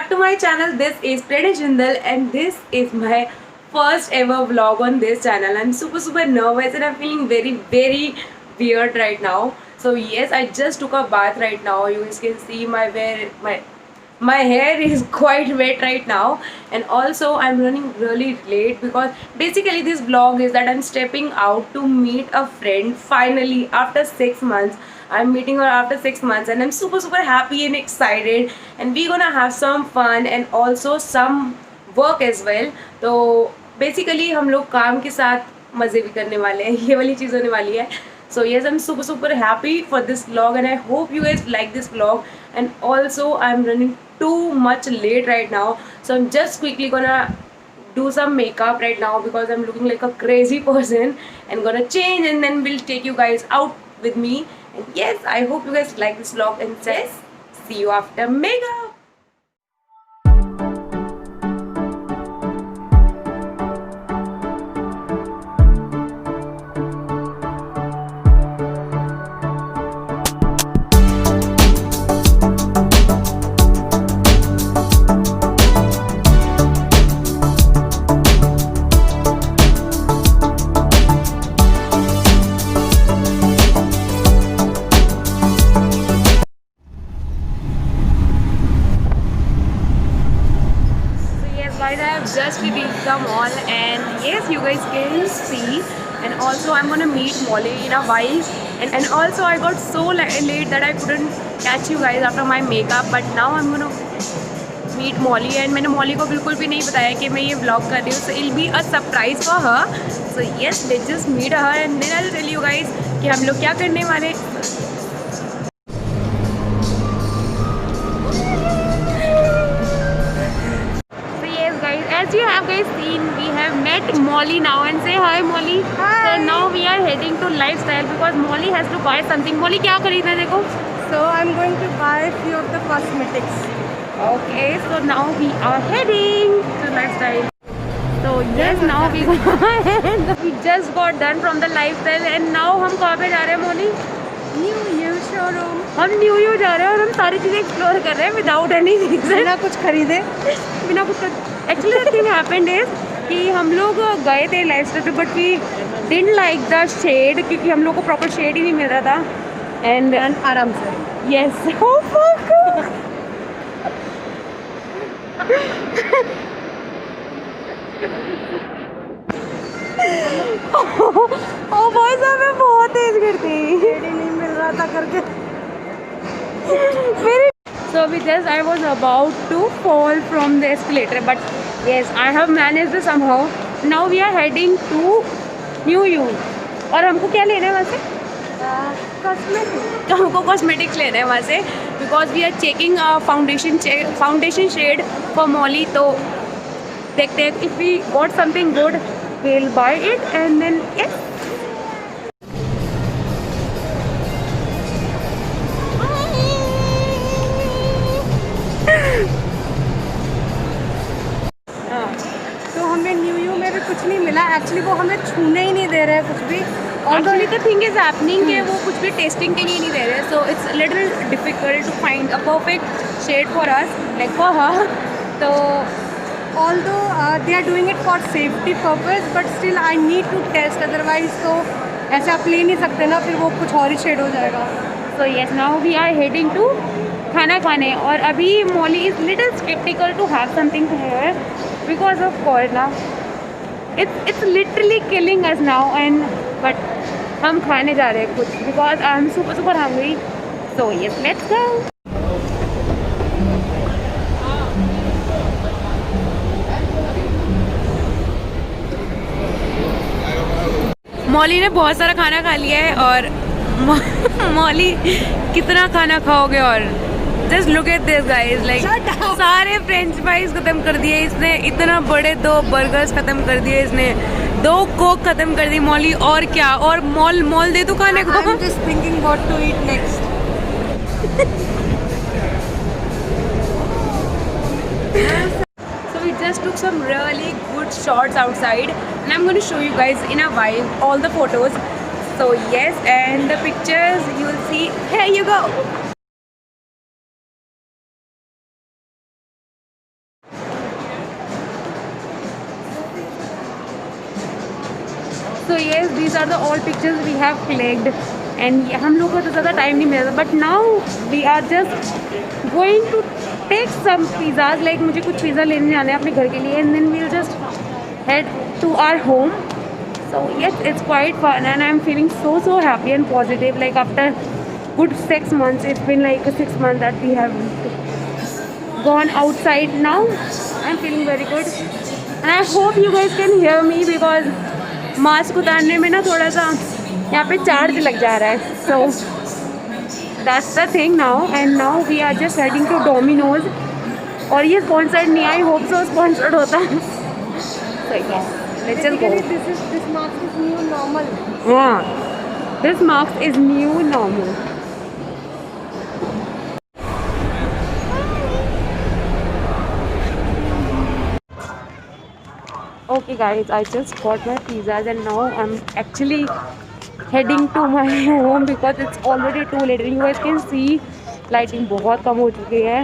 back to my channel. This is Prerna Jindal and this is my first ever vlog on this channel. I'm super nervous and I'm feeling very weird right now. So yes, I just took a bath right now. You guys can see my hair is quite wet right now, and also I'm running really late because basically this vlog is that I'm stepping out to meet a friend finally after 6 months. I'm meeting her after 6 months and I'm super happy and excited, and we're gonna have some fun and also some work as well. तो basically हम लोग काम के साथ मज़े भी करने वाले हैं, ये वाली चीज़ होने वाली है. So yes, I'm super happy for this vlog and I hope you guys like this vlog. And also I'm running too much late right now, so I'm just quickly gonna do some makeup right now because I'm looking like a crazy person, and gonna change and then we'll take you guys out with me. And yes, I hope you guys like this vlog and yes, see you after makeup. Guys, I have just reached the mall and yes, you guys can see, and also I'm gonna meet Molly in a while, and also I got so late that I couldn't catch you guys after my makeup, but now I'm gonna meet Molly and मैंने Molly को बिल्कुल भी नहीं बताया कि मैं ये vlog कर रही हूँ, so it'll be a surprise for her. So yes, let's just meet her and then I'll tell you guys कि हम लोग क्या करने वाले. As you have guys seen, we have met Molly now, and say hi Molly. Hi. So now we are heading to Lifestyle because Molly has to buy something. Molly, क्या खरीदना है देखो? So I'm going to buy a few of the cosmetics. Okay, so now we are heading to Lifestyle. So yes, now we just got done from the Lifestyle and now हम कहाँ पे जा रहे हैं Molly? New showroom. हम new जा रहे हैं और हम सारी चीज़ें एक्सप्लोर कर रहे हैं विदाउट एनी रीजन. बिना कुछ खरीदे. बिना कुछ. Actually the thing happened is कि हम लोग गए थे लाइफस्टाइल पे but we didn't like the shade क्योंकि हम लोग को प्रॉपर शेड ही नहीं मिल रहा था. एंड आराम से. यस. ओ भाई साहब मैं बहुत तेज करती. शेड ही नहीं मिल रहा था करके. So with this, I was about to fall from the escalator, but yes, I have managed it somehow. Now we are heading to New You. और हमको क्या लेना है वहाँ से? Cosmetics. हमको cosmetics लेना है वहाँ से because we are checking foundation shade for Molly. तो देखते हैं if we got something good, we'll buy it and then yes. कुछ नहीं मिला एक्चुअली. वो हमें छूने ही नहीं दे रहे कुछ भी. Actually the thing is happening कि वो कुछ भी टेस्टिंग के लिए नहीं दे रहे. So it's little difficult to find a perfect shade for us like for her. So although they are doing it for safety purpose, but still I need to test. Otherwise तो ऐसे आप ले नहीं सकते ना, फिर वो कुछ और ही शेड हो जाएगा. So yes, now we are heading to खाना खाने. और अभी Molly is little skeptical to have something here because of corona. It's literally killing us now, and but हम खाने जा रहे हैं कुछ because I'm super hungry. So yes, let's go. Molly ने बहुत सारा खाना खा लिया है और मॉली कितना खाना खाओगे. और just look at this guys, like सारे फ्रेंच फ्राइज खत्म कर दिए इसने, इतना बड़े 2 बर्गर्स खत्म कर दिए इसने, 2 कोक खत्म कर दी मॉली. और क्या, और मॉल दे तू खाने को. I'm just thinking what to eat next. So we just took some really good shots outside and I'm going to show you guys in a while all the photos. So yes, and the pictures you will see. Here you go. So yes, these are the all pictures we have clicked. And हम लोग को तो ज़्यादा time नहीं मिला था, but now we are just going to take some pizzas. Like मुझे कुछ पिज़्ज़ा लेने जाना है अपने घर के लिए, and then we'll just head to our home. So yes, it's quite fun and I'm feeling so happy and positive. Like after good 6 months, it's been like 6 months that we have gone outside. Now I'm feeling very good and I hope you guys can hear me because mask उतारने में ना थोड़ा सा यहाँ पे charge लग जा रहा है. So that's the thing now, and now we are just heading to Domino's. और ये sponsored नहीं, I hope so sponsored होता. So yes, let's just go. This mask is new normal. Yeah, this mask is new normal. Okay guys, I just got my pizzas and now I'm actually heading to my home because it's already too late. You guys can see lighting बहुत कम हो चुकी है,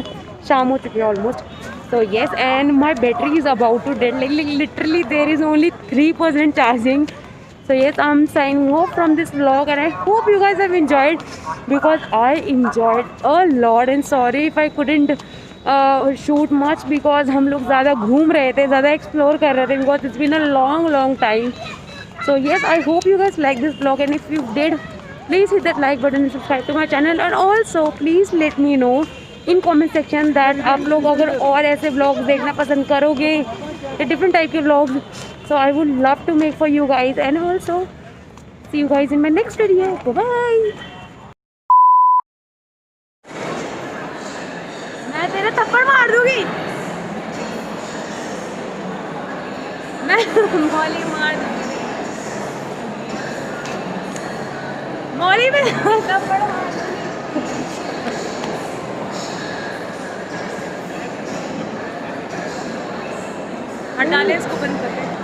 शाम हो चुकी है almost. So yes, and my battery is about to dead. Like literally there is only 3% charging. So yes, I'm signing off from this vlog and I hope you guys have enjoyed because I enjoyed a lot. And sorry if I couldn't shoot much because हम लोग ज़्यादा घूम रहे थे, ज़्यादा explore कर रहे थे because it's been a long time. So yes, I hope you guys like this blog and if you did please hit that like button, subscribe to my channel and also please let me know in comment section that आप लोग अगर और ऐसे blogs देखना पसंद करोगे, different type के blogs, so I would love to make for you guys and also see you guys in my next video. Bye. मैं तेरे थप्पड़ मार दूंगी, मैं मौली मार दूंगी, मौली में थप्पड़ मार दूंगी. हटा ले इसको, बंद कर दे.